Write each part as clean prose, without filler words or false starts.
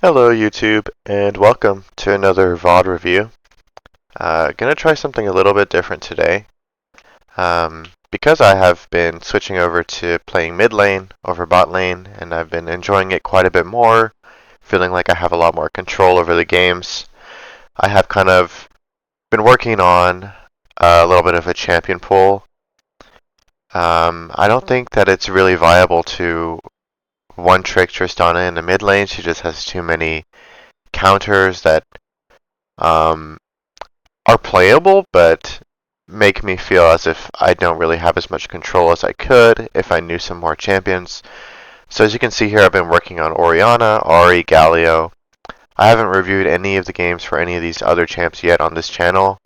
Hello YouTube, and welcome to another VOD review. Gonna try something a little bit different today. Because I have been switching over to playing mid lane over bot lane, and I've been enjoying it quite a bit more, feeling like I have a lot more control over the games. I have kind of been working on a little bit of a champion pool. I don't think that it's really viable to one-trick Tristana in the mid lane. She just has too many counters that um, are playable, but make me feel as if I don't really have as much control as I could if I knew some more champions. So as you can see here, I've been working on Orianna, Ahri, Galio. I haven't reviewed any of the games for any of these other champs yet on this channel.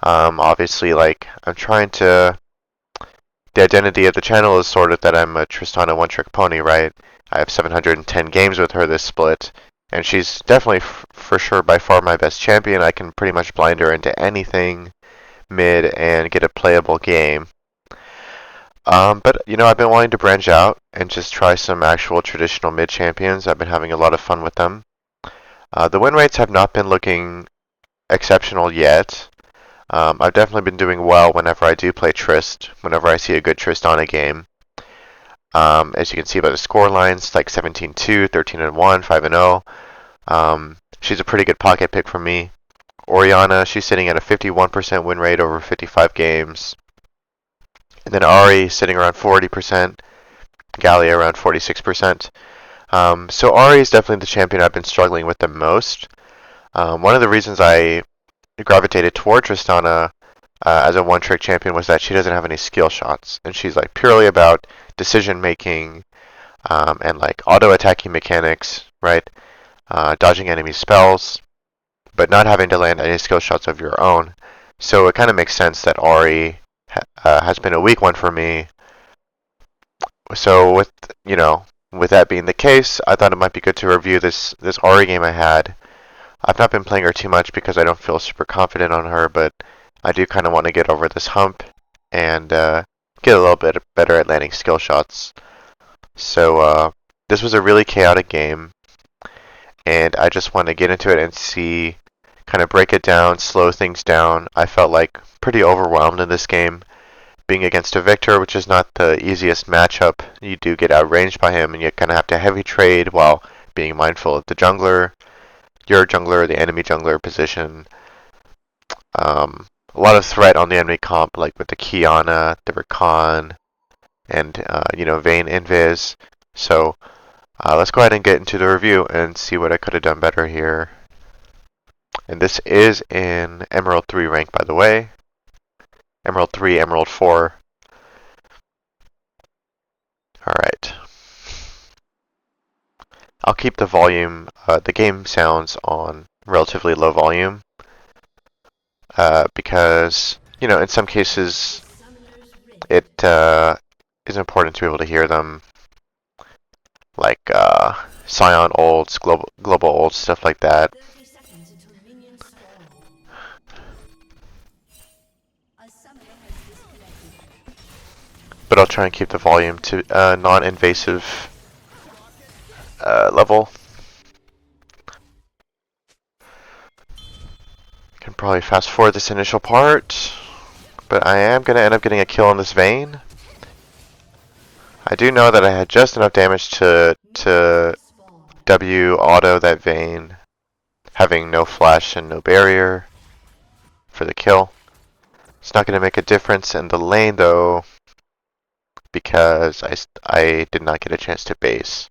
Obviously, I'm trying to... The identity of the channel is sort of that I'm a Tristana one-trick pony, right? I have 710 games with her this split, and she's definitely, for sure, by far my best champion. I can pretty much blind her into anything mid and get a playable game. But I've been wanting to branch out and just try some actual traditional mid champions. I've been having a lot of fun with them. The win rates have not been looking exceptional yet. I've definitely been doing well whenever I do play Trist, whenever I see a good Trist on a game. As you can see by the score lines, like 17-2, 13-1, 5-0. She's a pretty good pocket pick for me. Orianna, she's sitting at a 51% win rate over 55 games. And then Ahri sitting around 40%, Gallia around 46%. So Ahri is definitely the champion I've been struggling with the most. One of the reasons I gravitated toward Tristana as a one-trick champion was that she doesn't have any skill shots, and she's like purely about decision making and like auto-attacking mechanics, right? Dodging enemy spells, but not having to land any skill shots of your own. So it kind of makes sense that Ahri has been a weak one for me. So with that being the case, I thought it might be good to review this Ahri game I had. I've not been playing her too much because I don't feel super confident on her, but I do kind of want to get over this hump and get a little bit better at landing skill shots. So this was a really chaotic game, and I just want to get into it and see, kind of break it down, slow things down. I felt like pretty overwhelmed in this game. Being against a Victor, which is not the easiest matchup, you do get outranged by him, and you kind of have to heavy trade while being mindful of the jungler, your jungler, the enemy jungler position. A lot of threat on the enemy comp, like with the Kiana, the Rakan, and Vayne Invis. So let's go ahead and get into the review and see what I could have done better here. And this is in Emerald 3 rank, by the way. Emerald 3, Emerald 4. Alright. I'll keep the volume, the game sounds on relatively low volume. Because, in some cases, it is important to be able to hear them. Like Scion ults, global ults, stuff like that. But I'll try and keep the volume to non-invasive level. Can probably fast forward this initial part, but I am going to end up getting a kill on this Vayne. I do know that I had just enough damage to W auto that Vayne, having no flash and no barrier for the kill. It's not going to make a difference in the lane though, because I did not get a chance to base.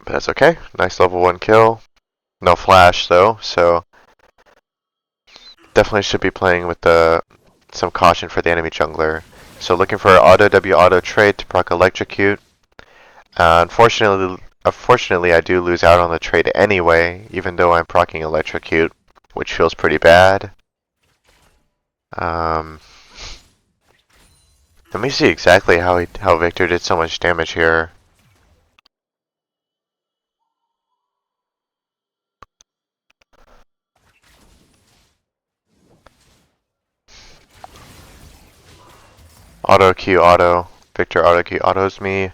But that's okay. Nice level 1 kill. No flash though, so definitely should be playing with some caution for the enemy jungler. So looking for auto W auto trade to proc electrocute. Unfortunately, I do lose out on the trade anyway, even though I'm proccing electrocute, which feels pretty bad. Let me see exactly how Victor did so much damage here. Auto Q auto. Victor auto Q autos me.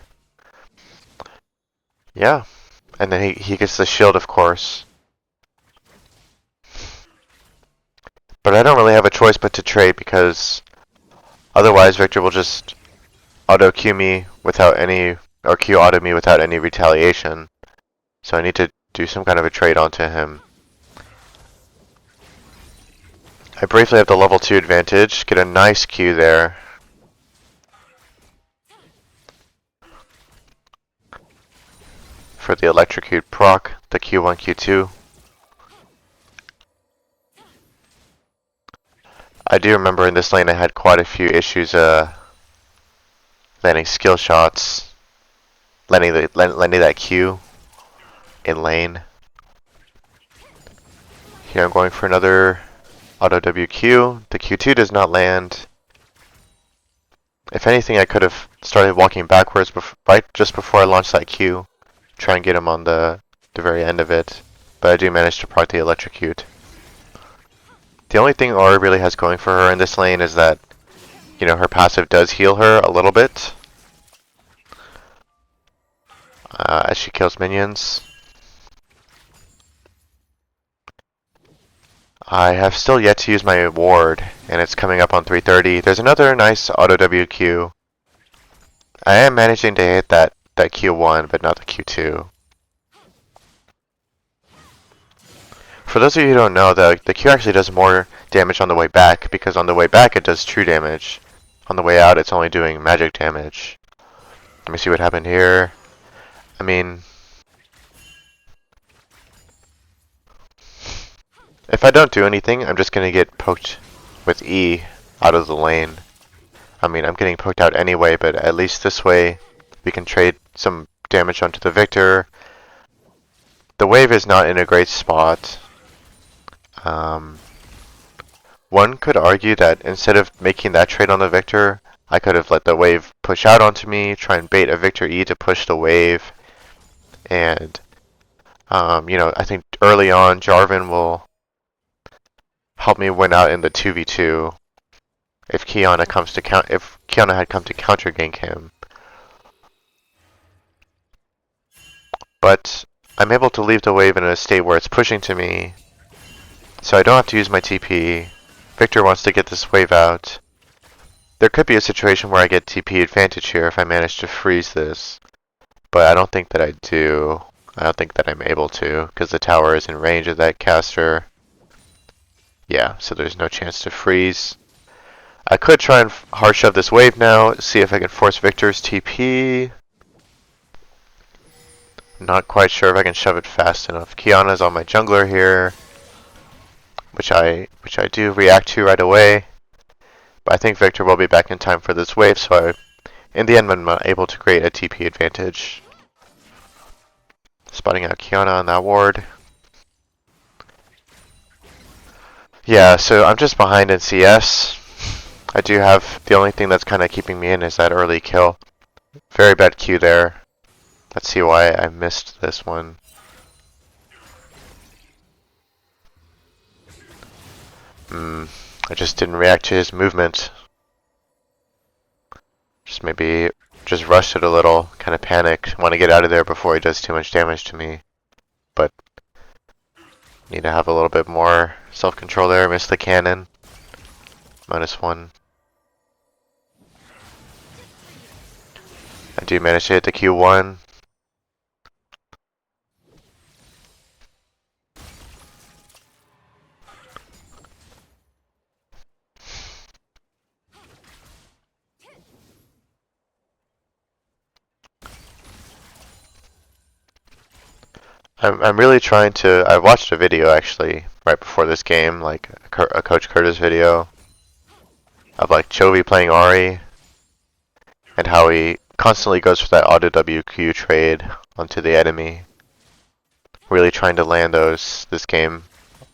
Yeah. And then he gets the shield, of course. But I don't really have a choice but to trade because otherwise Victor will just auto Q me without any, or Q auto me without any retaliation. So I need to do some kind of a trade onto him. I briefly have the level 2 advantage, get a nice Q there. For the electrocute proc, the Q1, Q2. I do remember in this lane I had quite a few issues landing skill shots, landing that Q in lane. Here I'm going for another auto WQ. The Q2 does not land. If anything, I could have started walking backwards right just before I launched that Q. Try and get him on the very end of it. But I do manage to proc the electrocute. The only thing Ahri really has going for her in this lane is that, you know, her passive does heal her a little bit. As she kills minions. I have still yet to use my ward, and it's coming up on 3:30. There's another nice auto WQ. I am managing to hit that Q1, but not the Q2. For those of you who don't know, the Q actually does more damage on the way back, because on the way back it does true damage. On the way out it's only doing magic damage. Let me see what happened here. I mean, if I don't do anything, I'm just going to get poked with E out of the lane. I mean, I'm getting poked out anyway, but at least this way we can trade some damage onto the Victor. The wave is not in a great spot. One could argue that instead of making that trade on the Victor, I could have let the wave push out onto me, try and bait a Victor E to push the wave. And, you know, I think early on, Jarvan will help me win out in the 2v2 if Kiana had come to counter gank him. But I'm able to leave the wave in a state where it's pushing to me, so I don't have to use my TP. Victor wants to get this wave out. There could be a situation where I get TP advantage here if I manage to freeze this, but I don't think that I do. I don't think that I'm able to, because the tower is in range of that caster. Yeah, so there's no chance to freeze. I could try and hard shove this wave now, see if I can force Victor's TP. Not quite sure if I can shove it fast enough. Kiana's on my jungler here, which I do react to right away. But I think Victor will be back in time for this wave, so in the end I'm able to create a TP advantage. Spotting out Kiana on that ward. Yeah, so I'm just behind in CS. I do have, the only thing that's kind of keeping me in is that early kill. Very bad Q there. Let's see why I missed this one. I just didn't react to his movement. Just rushed it a little, kind of panicked. Want to get out of there before he does too much damage to me. But need to have a little bit more self-control there. Missed the cannon. -1. I do manage to hit the Q1. I'm really trying to. I watched a video actually right before this game, like a Coach Curtis video of like Chovy playing Ahri and how he constantly goes for that auto WQ trade onto the enemy. Really trying to land those this game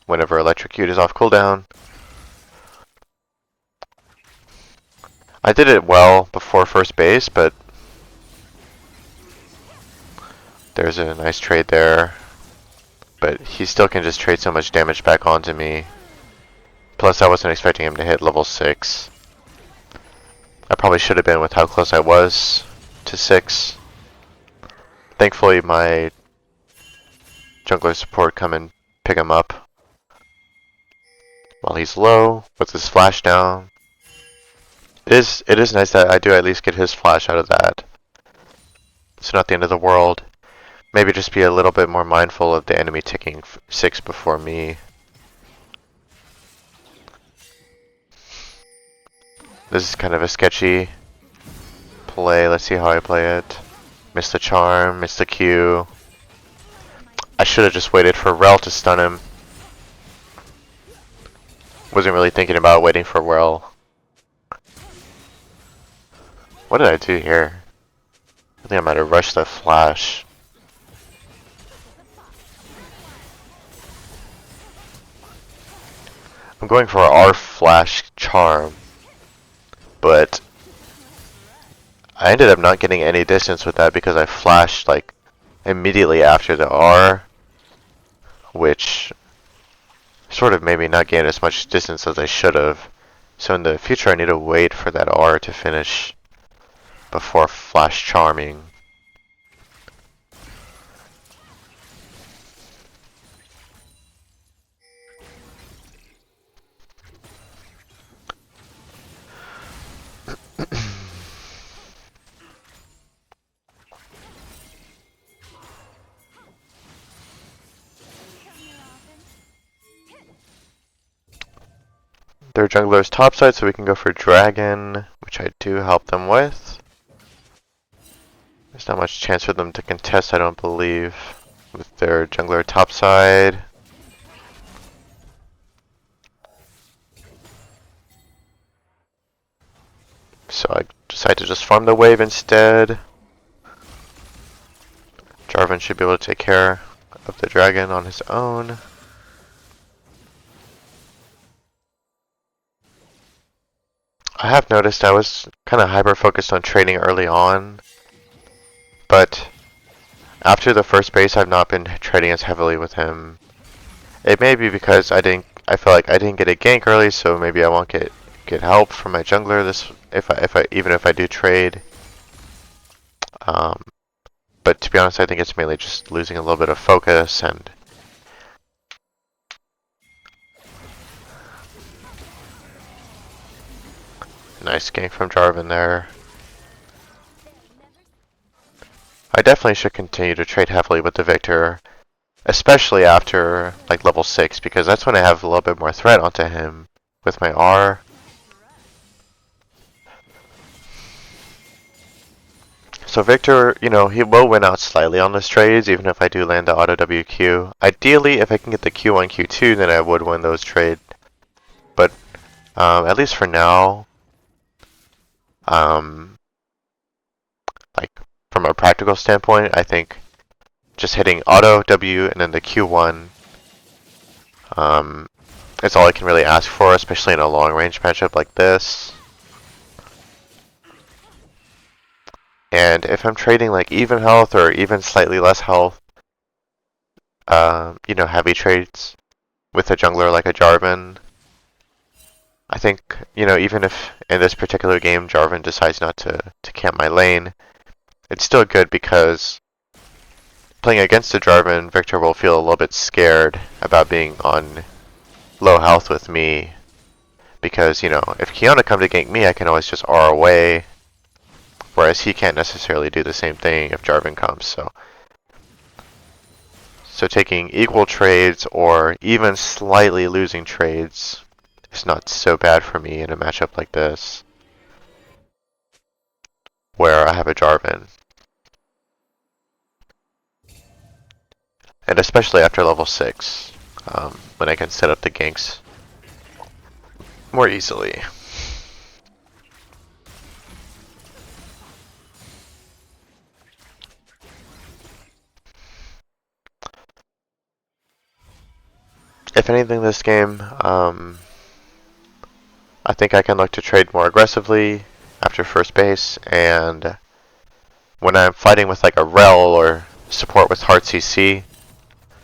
whenever electrocute is off cooldown. I did it well before first base, but there's a nice trade there. But he still can just trade so much damage back onto me. Plus, I wasn't expecting him to hit level 6. I probably should have been with how close I was to 6. Thankfully, my jungler support come and pick him up while he's low with his flash down. It is nice that I do at least get his flash out of that. It's not the end of the world. Maybe just be a little bit more mindful of the enemy ticking 6 before me. This is kind of a sketchy play. Let's see how I play it. Missed the charm, missed the Q. I should have just waited for Rel to stun him. Wasn't really thinking about waiting for Rel. What did I do here? I think I might have rushed the flash. I'm going for our flash charm, but I ended up not getting any distance with that because I flashed like immediately after the R, which sort of made me not gain as much distance as I should have. So in the future I need to wait for that R to finish before flash charming. Their jungler's topside, so we can go for dragon, which I do help them with. There's not much chance for them to contest, I don't believe, with their jungler topside. So I decide to just farm the wave instead. Jarvan should be able to take care of the dragon on his own. I have noticed I was kind of hyper-focused on trading early on, but after the first base I've not been trading as heavily with him. It may be because I feel like I didn't get a gank early, so maybe I won't get help from my jungler even if I do trade. But to be honest, I think it's mainly just losing a little bit of focus and nice gank from Jarvan there. I definitely should continue to trade heavily with the Victor, especially after like level 6, because that's when I have a little bit more threat onto him with my R. So Victor, you know, he will win out slightly on those trades, even if I do land the auto WQ. Ideally, if I can get the Q1, Q2, then I would win those trades. But at least for now, like from a practical standpoint, I think just hitting auto W and then the Q1 is all I can really ask for, especially in a long range matchup like this. And if I'm trading like even health or even slightly less health, you know, heavy trades with a jungler like a Jarvan, I think, you know, even if in this particular game Jarvan decides not to camp my lane, it's still good because playing against a Jarvan, Victor will feel a little bit scared about being on low health with me. Because, you know, if Kiana come to gank me, I can always just R away. Whereas he can't necessarily do the same thing if Jarvan comes. So taking equal trades or even slightly losing trades is not so bad for me in a matchup like this, where I have a Jarvan. And especially after level 6, when I can set up the ganks more easily. If anything this game, I think I can look to trade more aggressively after first base, and when I'm fighting with like a Rel or support with hard CC,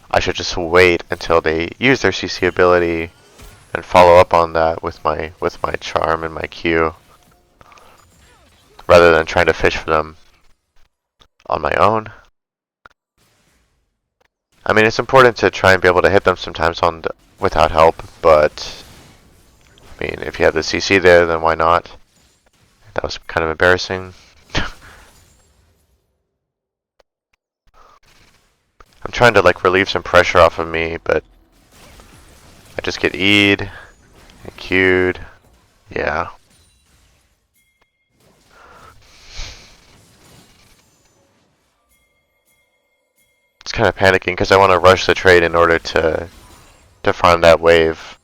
I should just wait until they use their CC ability and follow up on that with my charm and my Q, rather than trying to fish for them on my own. I mean, it's important to try and be able to hit them sometimes without help, but I mean, if you have the CC there, then why not? That was kind of embarrassing. I'm trying to like relieve some pressure off of me, but I just get E'd and Q'd. Yeah. It's kind of panicking because I want to rush the trade in order to farm that wave.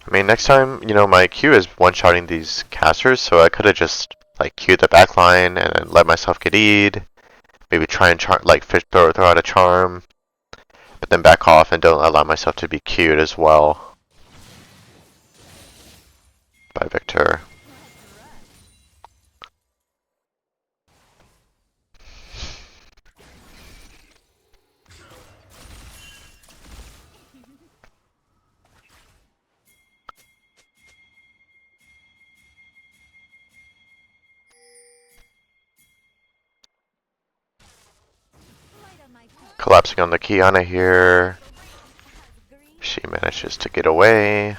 I mean, next time, you know, my Q is one-shotting these casters, so I could have just like Q'd the backline and then let myself get E'd. Maybe try and like throw out a charm, but then back off and don't allow myself to be Q'd as well by Victor. Collapsing on the Kiana here. She manages to get away.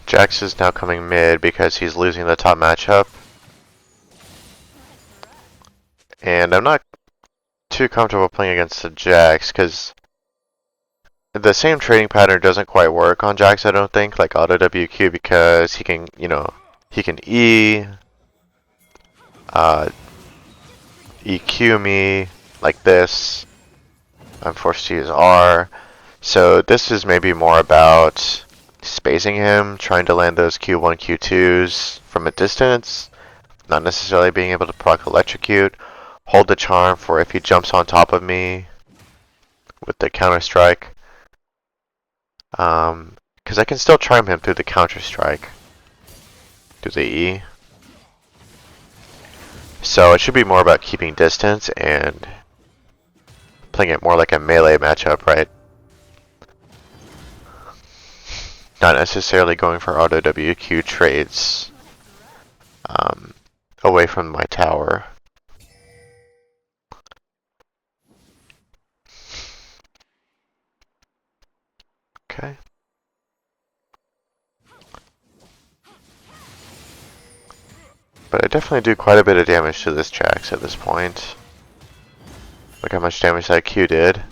Jax is now coming mid because he's losing the top matchup. And I'm not too comfortable playing against the Jax because the same trading pattern doesn't quite work on Jax, I don't think, like auto WQ, because he can, you know, he can EQ me like this. I'm forced to use R. So this is maybe more about spacing him, trying to land those Q1, Q2s from a distance, not necessarily being able to proc electrocute, hold the charm for if he jumps on top of me with the counter strike. Because I can still charm him through the counter strike, through the E. So it should be more about keeping distance and playing it more like a melee matchup, right? Not necessarily going for auto WQ trades away from my tower. Okay. But I definitely do quite a bit of damage to this Jax at this point. Look how much damage that Q did.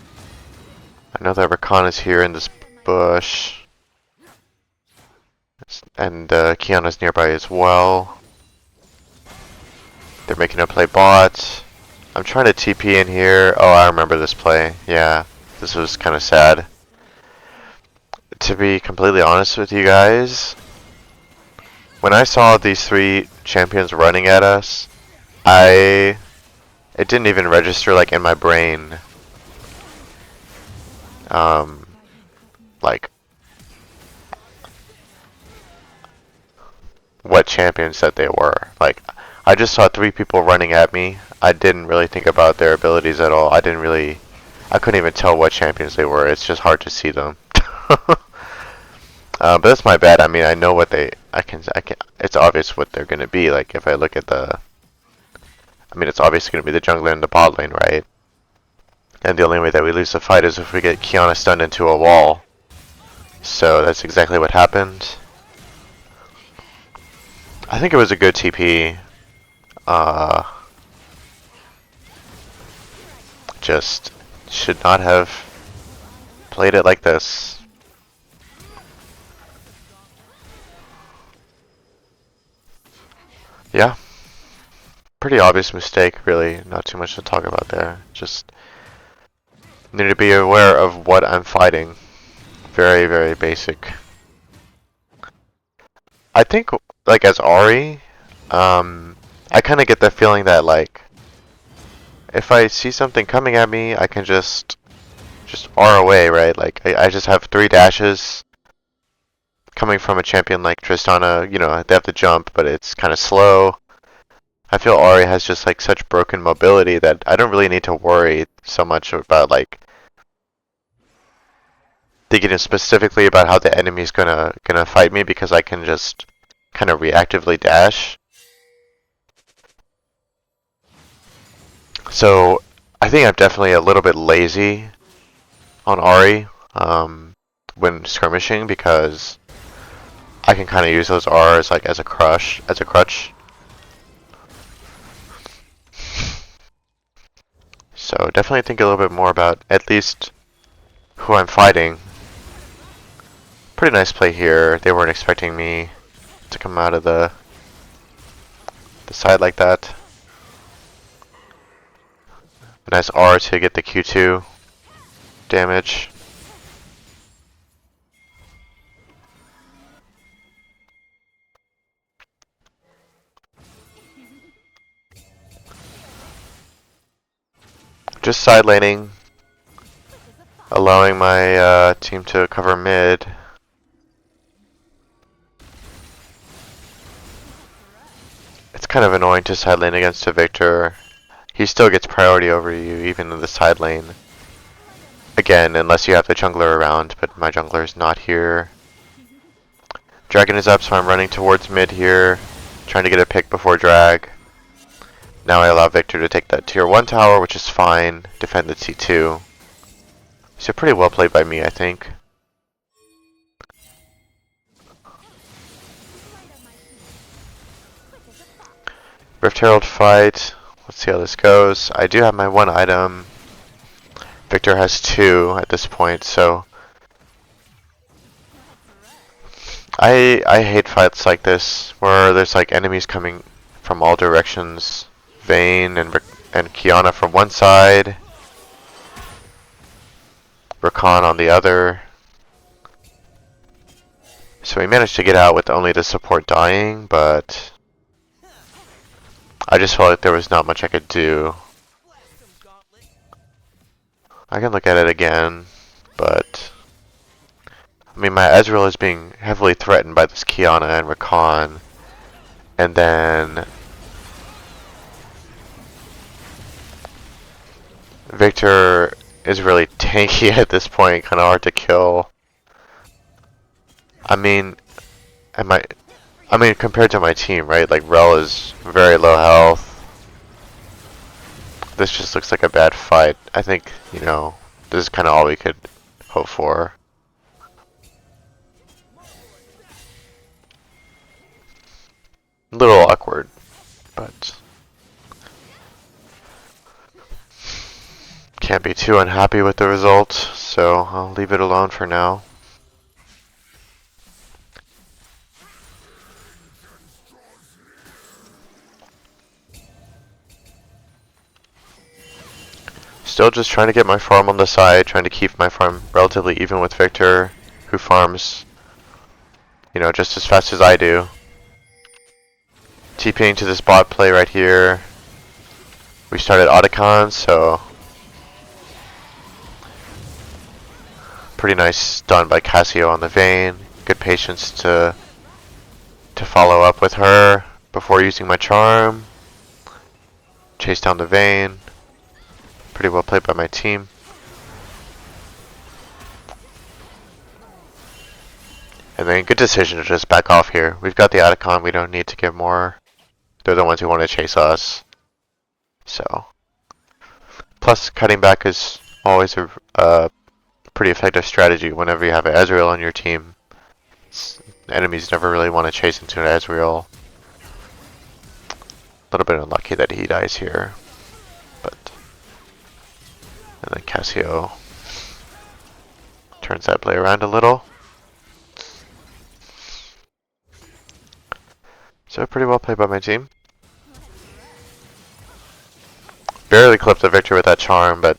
I know that Rakan is here in this bush. And Kiana's nearby as well. They're making a play bot. I'm trying to TP in here. Oh, I remember this play. Yeah, this was kind of sad. To be completely honest with you guys, when I saw these three champions running at us, it didn't even register like in my brain. Like what champions that they were. Like I just saw three people running at me. I didn't really think about their abilities at all. I couldn't even tell what champions they were. It's just hard to see them. But that's my bad. I mean, I know what it's obvious what they're gonna be. Like if I look at it's obviously gonna be the jungler and the bot lane, right? And the only way that we lose the fight is if we get Kiana stunned into a wall. So that's exactly what happened. I think it was a good TP. Just should not have played it like this. Yeah. Pretty obvious mistake, really. Not too much to talk about there. Just need to be aware of what I'm fighting. Very, very basic. I think, like, as Ahri, I kind of get the feeling that, like, if I see something coming at me, I can just R away, right? Like, I just have 3 dashes coming from a champion like Tristana. You know, they have to jump, but it's kind of slow. I feel Ahri has just, like, such broken mobility that I don't really need to worry so much about, like, thinking specifically about how the enemy's gonna fight me, because I can just kind of reactively dash. So I think I'm definitely a little bit lazy on Ahri when skirmishing, because I can kind of use those R's like as a crutch. So definitely think a little bit more about at least who I'm fighting. Pretty nice play here. They weren't expecting me to come out of the side like that. Nice R to get the Q2 damage. Just side laning, allowing my team to cover mid. It's kind of annoying to side lane against a Victor. He still gets priority over you, even in the side lane. Again, unless you have the jungler around, but my jungler is not here. Dragon is up, so I'm running towards mid here, trying to get a pick before drag. Now I allow Victor to take that tier 1 tower, which is fine, defend the T2. So pretty well played by me, I think. Rift Herald fight. Let's see how this goes. I do have my 1 item. Victor has 2 at this point, so I hate fights like this where there's like enemies coming from all directions. Vayne and Kiana from one side, Rakan on the other. So we managed to get out with only the support dying, but I just felt like there was not much I could do. I can look at it again, but I mean, my Ezreal is being heavily threatened by this Kiana and Rakan, and then Victor is really tanky at this point, kind of hard to kill. I mean, compared to my team, right? Like, Rel is very low health. This just looks like a bad fight. I think, you know, this is kind of all we could hope for. A little awkward, but can't be too unhappy with the result, so I'll leave it alone for now. Still just trying to get my farm on the side, trying to keep my farm relatively even with Victor, who farms, you know, just as fast as I do. TPing to this bot play right here. We started Otacon, so pretty nice stun by Cassio on the Vayne. Good patience to follow up with her before using my charm. Chase down the Vayne. Pretty well played by my team. And then good decision to just back off here. We've got the Otacon, we don't need to give more. They're the ones who want to chase us. So, plus cutting back is always a pretty effective strategy whenever you have an Ezreal on your team. Enemies never really want to chase into an Ezreal. A little bit unlucky that he dies here, but and then Cassio turns that play around a little. So pretty well played by my team. Barely clipped the Victor with that charm, but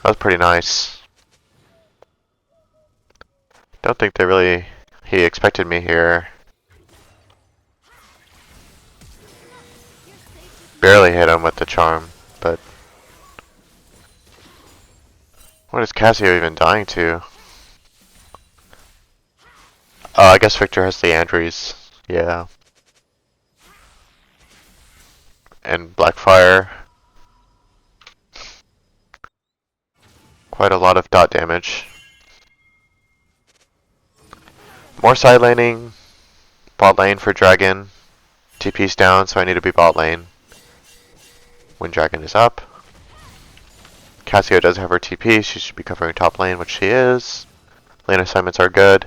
that was pretty nice. Don't think he expected me here. Barely hit him with the charm, but what is Cassio even dying to? Oh, I guess Victor has the Andres. Yeah. And Blackfire. Quite a lot of dot damage. More side laning. Bot lane for Dragon. TP's down, so I need to be bot lane. When Dragon is up. Cassio does have her TP. She should be covering top lane, which she is. Lane assignments are good.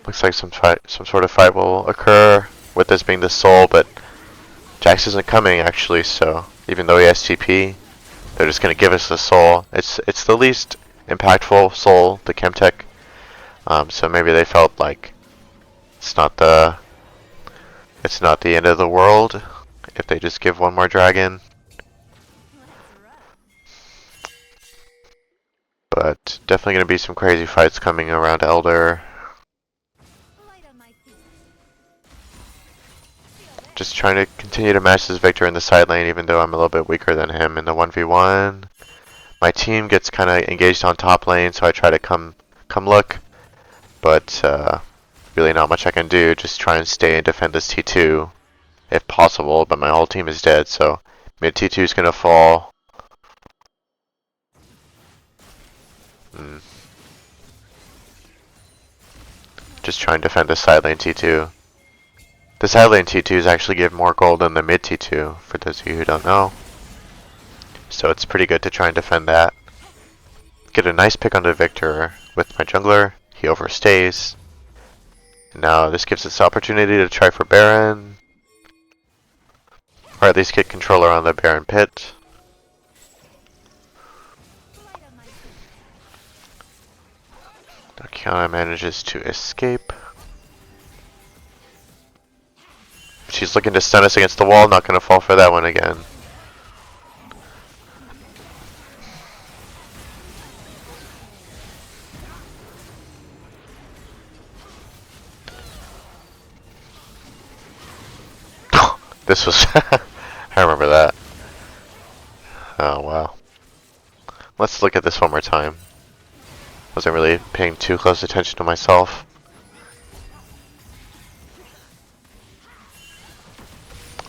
Looks like some sort of fight will occur with this being the soul, but Jax isn't coming actually, so even though he has TP, they're just gonna give us the soul. It's the least impactful soul, the Chemtech. So maybe they felt like it's not the end of the world if they just give one more dragon. But definitely gonna be some crazy fights coming around Elder. Just trying to continue to match this Victor in the side lane, even though I'm a little bit weaker than him in the 1v1. My team gets kind of engaged on top lane, so I try to come look, but really not much I can do. Just try and stay and defend this T2 if possible, but my whole team is dead, so mid T2 is gonna fall. Just try and defend the side lane T2. The side lane T2s actually give more gold than the mid T2, for those of you who don't know. So it's pretty good to try and defend that. Get a nice pick on the Victor with my jungler. He overstays. And now this gives us the opportunity to try for Baron. Or at least get controller on the Baron pit. Now Kiana manages to escape. She's looking to stun us against the wall, not going to fall for that one again. This was... I remember that. Oh, wow. Let's look at this one more time. Wasn't really paying too close attention to myself.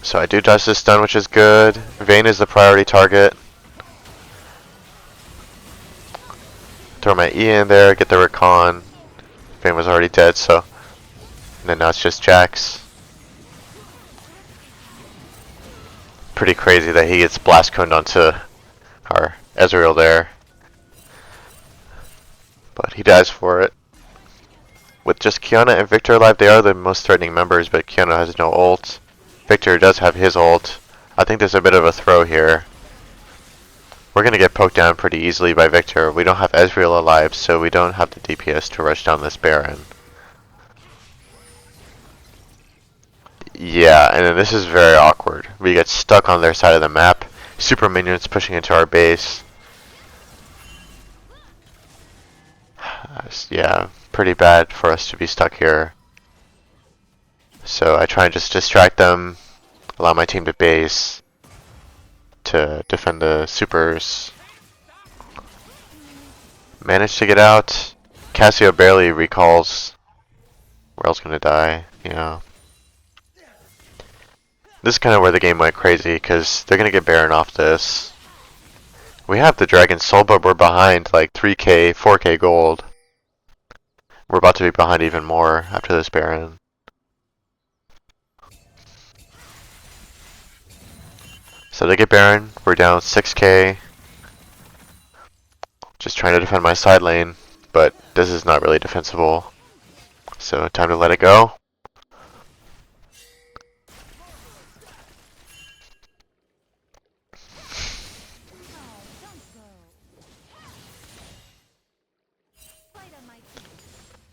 So I do dodge this stun, which is good. Vayne is the priority target. Throw my E in there, get the recon. Vayne was already dead, so... And then now it's just Jax. Pretty crazy that he gets blast coned onto our Ezreal there. But he dies for it. With just Kiana and Victor alive, they are the most threatening members, but Kiana has no ult. Victor does have his ult. I think there's a bit of a throw here. We're going to get poked down pretty easily by Victor. We don't have Ezreal alive, so we don't have the DPS to rush down this Baron. Yeah, and then this is very awkward. We get stuck on their side of the map. Super minions pushing into our base. Yeah, pretty bad for us to be stuck here. So I try and just distract them, allow my team to base to defend the supers. Managed to get out. Cassio barely recalls. We're else gonna die, you know. This is kind of where the game went crazy, because they're gonna get Baron off this. We have the Dragon Soul, but we're behind like 3k, 4k gold. We're about to be behind even more after this Baron. So they get Baron, we're down 6k. Just trying to defend my side lane, but this is not really defensible. So time to let it go.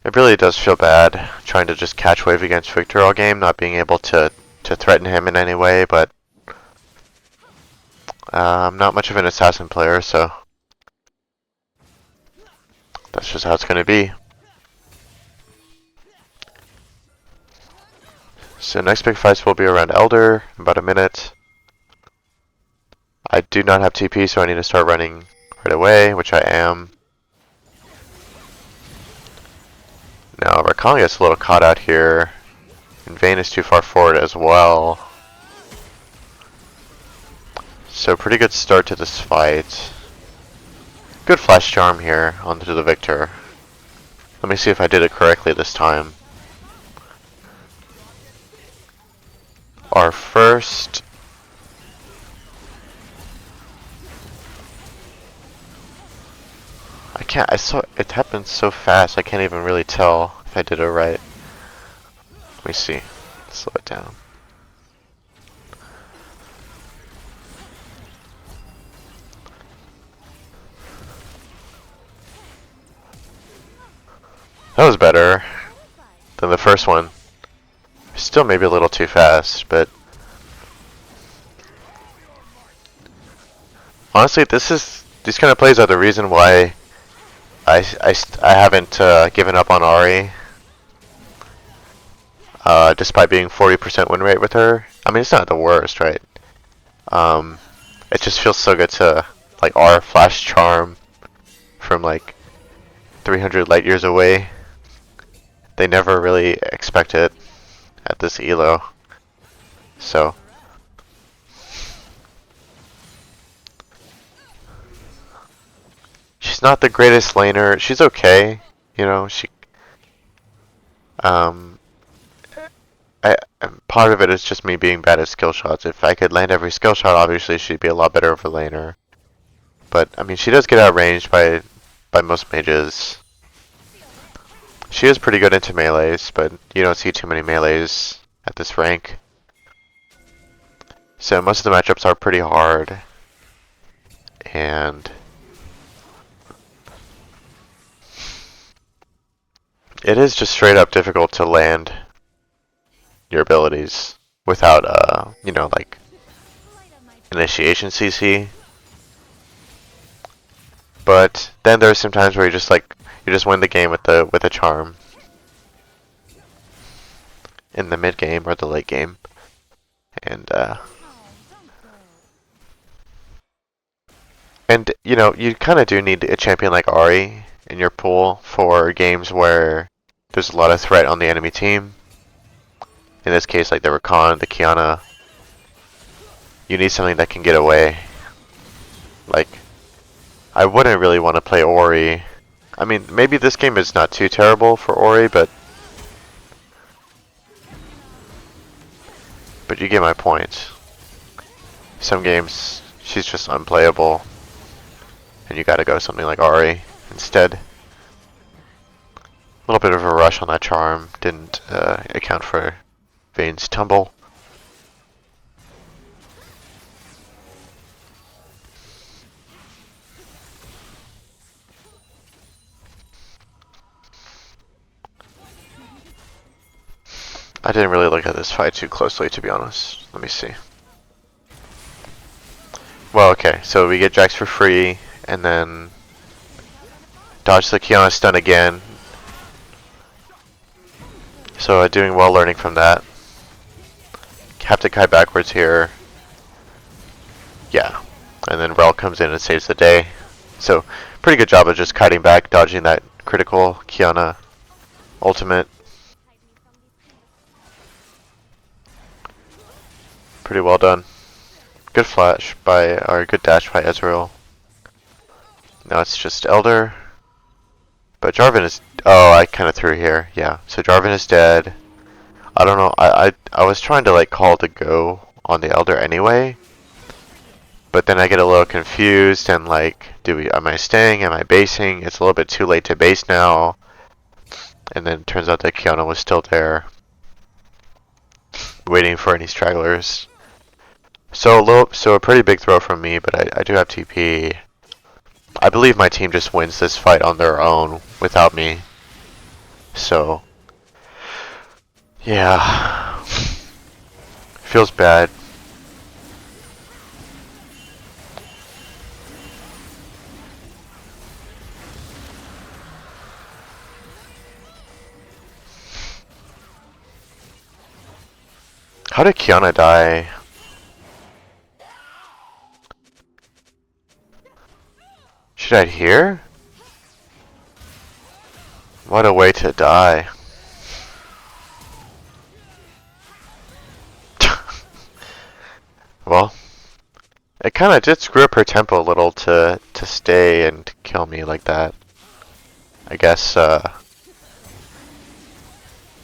It really does feel bad trying to just catch wave against Victor all game, not being able to threaten him in any way, but I'm not much of an assassin player, so that's just how it's going to be. So next big fights will be around Elder in about a minute. I do not have TP, so I need to start running right away, which I am. Now Rakan gets a little caught out here, and Vayne is too far forward as well. So pretty good start to this fight. Good flash charm here onto the Victor. Let me see if I did it correctly this time. Our first... I saw it happened so fast I can't even really tell if I did it right. Let me see. Slow it down. That was better than the first one. Still maybe a little too fast, but honestly, these kind of plays are the reason why I haven't given up on Ahri, despite being 40% win rate with her. I mean, it's not the worst, right? It just feels so good to like R flash charm from like 300 light years away. They never really expect it at this elo, so. She's not the greatest laner. She's okay, you know. Part of it is just me being bad at skill shots. If I could land every skill shot, obviously she'd be a lot better of a laner. But I mean, she does get outranged by most mages. She is pretty good into melees, but you don't see too many melees at this rank. So most of the matchups are pretty hard, and it is just straight up difficult to land your abilities without you know, like initiation CC. But then there's some times where you just win the game with a charm in the mid game or the late game. And you know, you kind of do need a champion like Ahri in your pool for games where there's a lot of threat on the enemy team. In this case, like the Rakan, the Kiana, you need something that can get away. Like, I wouldn't really want to play Ori. I mean, maybe this game is not too terrible for Ori, but you get my point. Some games, she's just unplayable, and you gotta go something like Ahri instead. A little bit of a rush on that charm didn't account for Vayne's tumble. I didn't really look at this fight too closely, to be honest. Let me see. Well, okay, so we get Jax for free, and then dodge the Kiana stun again. So doing well learning from that. Have to kite backwards here. Yeah. And then Rel comes in and saves the day. So pretty good job of just kiting back, dodging that critical Kiana ultimate. Pretty well done. Good flash by, or good dash by Ezreal. Now it's just Elder. But Jarvan is, oh, I kind of threw here. Yeah, so Jarvan is dead. I don't know, I was trying to like call to go on the Elder anyway. But then I get a little confused and like, am I staying? Am I basing? It's a little bit too late to base now. And then it turns out that Kiana was still there, waiting for any stragglers. So a pretty big throw from me, but I do have TP. I believe my team just wins this fight on their own without me. So, yeah, feels bad. How did Kiana die? She died here? What a way to die. Well, It kind of did screw up her tempo a little to stay and kill me like that. I guess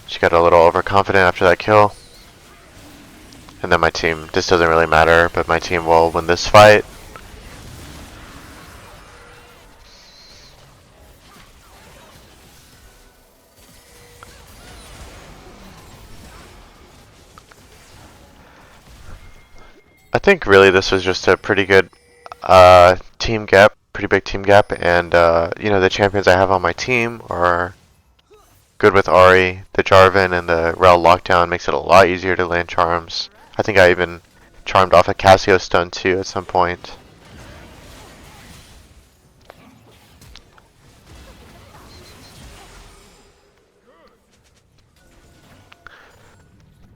she got a little overconfident after that kill. And then my team, this doesn't really matter, but my team will win this fight. I think really this was just a pretty good team gap, pretty big team gap, and you know, the champions I have on my team are good with Ahri. The Jarvan and the Rel lockdown makes it a lot easier to land charms. I think I even charmed off a Cassio stun too at some point.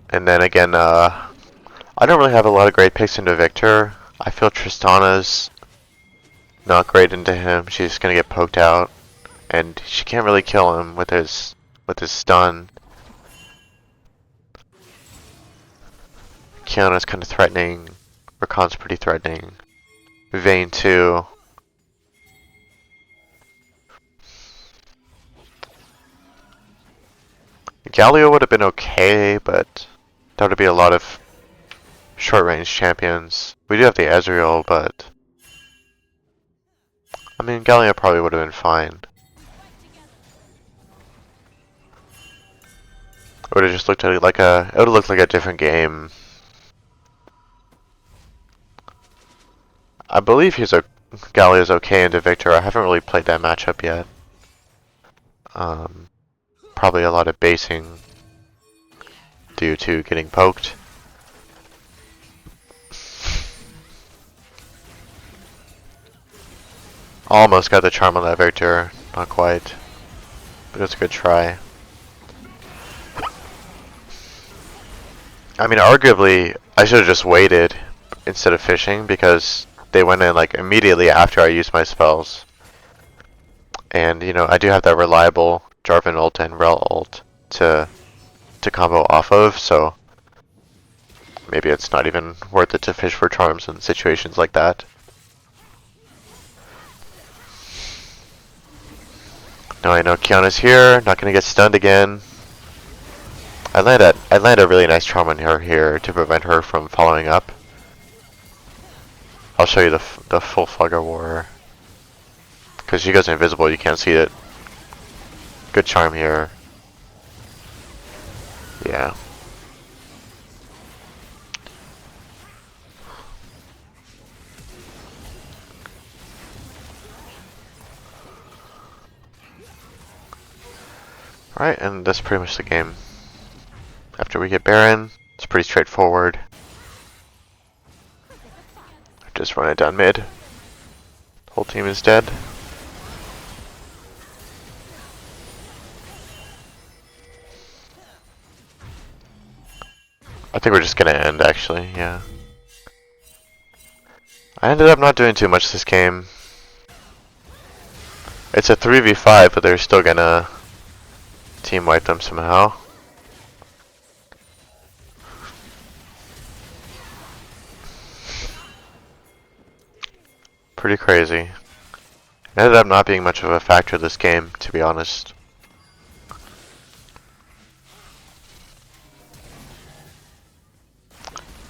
And then again, I don't really have a lot of great picks into Victor. I feel Tristana's not great into him. She's gonna get poked out, and she can't really kill him with his stun. Kiana's kind of threatening. Rakan's pretty threatening. Vayne too. Galio would have been okay, but that would be a lot of short-range champions. We do have the Ezreal, but I mean, Galio probably would have been fine. It would have just looked like it would have looked like a different game. I believe Galio's okay into Victor. I haven't really played that matchup yet. Probably a lot of basing due to getting poked. Almost got the charm on that Victor. Not quite. But it was a good try. I mean, arguably, I should have just waited instead of fishing because they went in like immediately after I used my spells. And, you know, I do have that reliable Jarvan ult and Rel ult to combo off of, so maybe it's not even worth it to fish for charms in situations like that. Now I know Kiana's here, not gonna get stunned again. I land a really nice charm on her here to prevent her from following up. I'll show you the full Fugger War. Because she goes invisible, you can't see it. Good charm here. Yeah. Alright, and that's pretty much the game. After we get Baron, it's pretty straightforward. Just run it down mid. Whole team is dead. I think we're just gonna end actually, yeah. I ended up not doing too much this game. It's a 3v5, but they're still gonna team wipe them somehow. Pretty crazy. It ended up not being much of a factor this game, to be honest.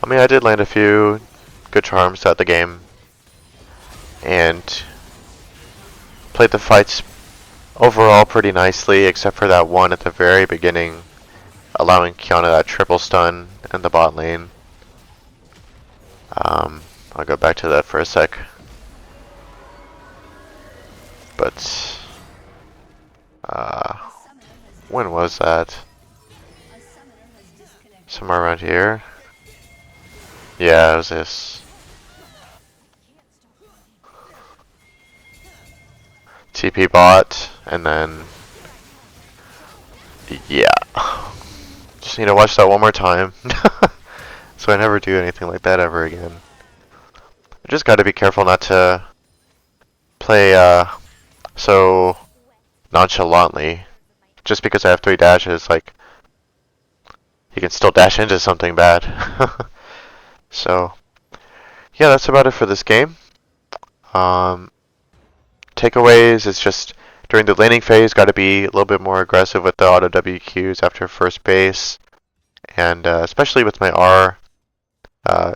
I mean, I did land a few good charms throughout the game, and played the fights overall pretty nicely, except for that one at the very beginning, allowing Kiana that triple stun in the bot lane. I'll go back to that for a sec. But, when was that? Somewhere around here? Yeah, it was this. TP bot, and then... yeah. Just need to watch that one more time. So I never do anything like that ever again. I just gotta be careful not to play, so nonchalantly. Just because I have 3 dashes, like, you can still dash into something bad. So, yeah, that's about it for this game. Um, Takeaways is just during the laning phase, got to be a little bit more aggressive with the auto WQs after first base, and especially with my R uh,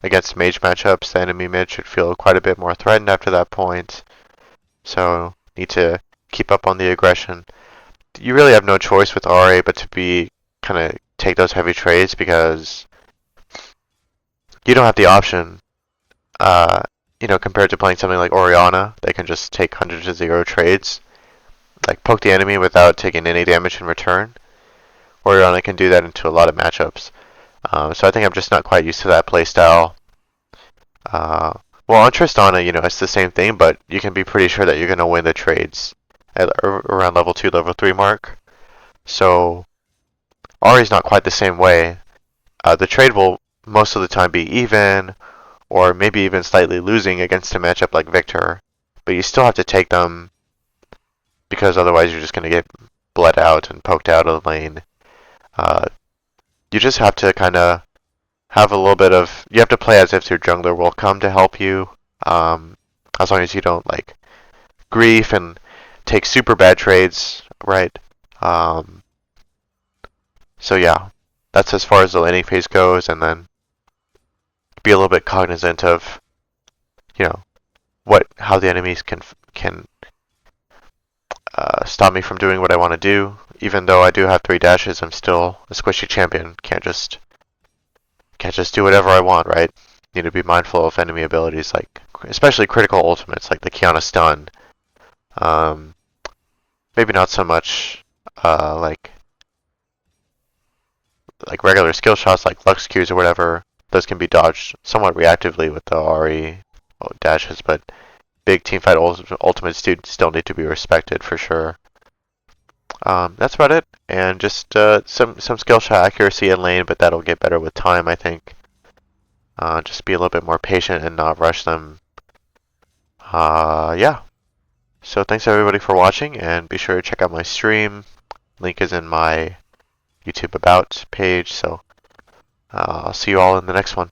against mage matchups, the enemy mid should feel quite a bit more threatened after that point. So need to keep up on the aggression. You really have no choice with RA but to be kind of take those heavy trades because you don't have the option. Uh, compared to playing something like Orianna, they can just take 100-0 trades, like poke the enemy without taking any damage in return. Orianna can do that into a lot of matchups. So I think I'm just not quite used to that playstyle. Uh, well, on Tristana, it's the same thing, but you can be pretty sure that you're going to win the trades at around level 2, level 3 mark. So Ahri's not quite the same way. The trade will most of the time be even, or maybe even slightly losing against a matchup like Victor, but you still have to take them because otherwise you're just going to get bled out and poked out of the lane. You just have to kind of have a little bit of, you have to play as if your jungler will come to help you, as long as you don't like grief and take super bad trades, right? So yeah, that's as far as the laning phase goes, and then be a little bit cognizant of, how the enemies can stop me from doing what I want to do. Even though I do have 3 dashes, I'm still a squishy champion. Can't just do whatever I want, right? Need to be mindful of enemy abilities, like especially critical ultimates, like the Kiana stun. Maybe not so much like regular skill shots, like Lux Qs or whatever. Those can be dodged somewhat reactively with the Ahri dashes, but big teamfight ultimates do still need to be respected for sure. That's about it, and just some skill shot accuracy in lane, but that'll get better with time, I think. Just be a little bit more patient and not rush them. Yeah. So thanks everybody for watching, and be sure to check out my stream. Link is in my YouTube About page, so I'll see you all in the next one.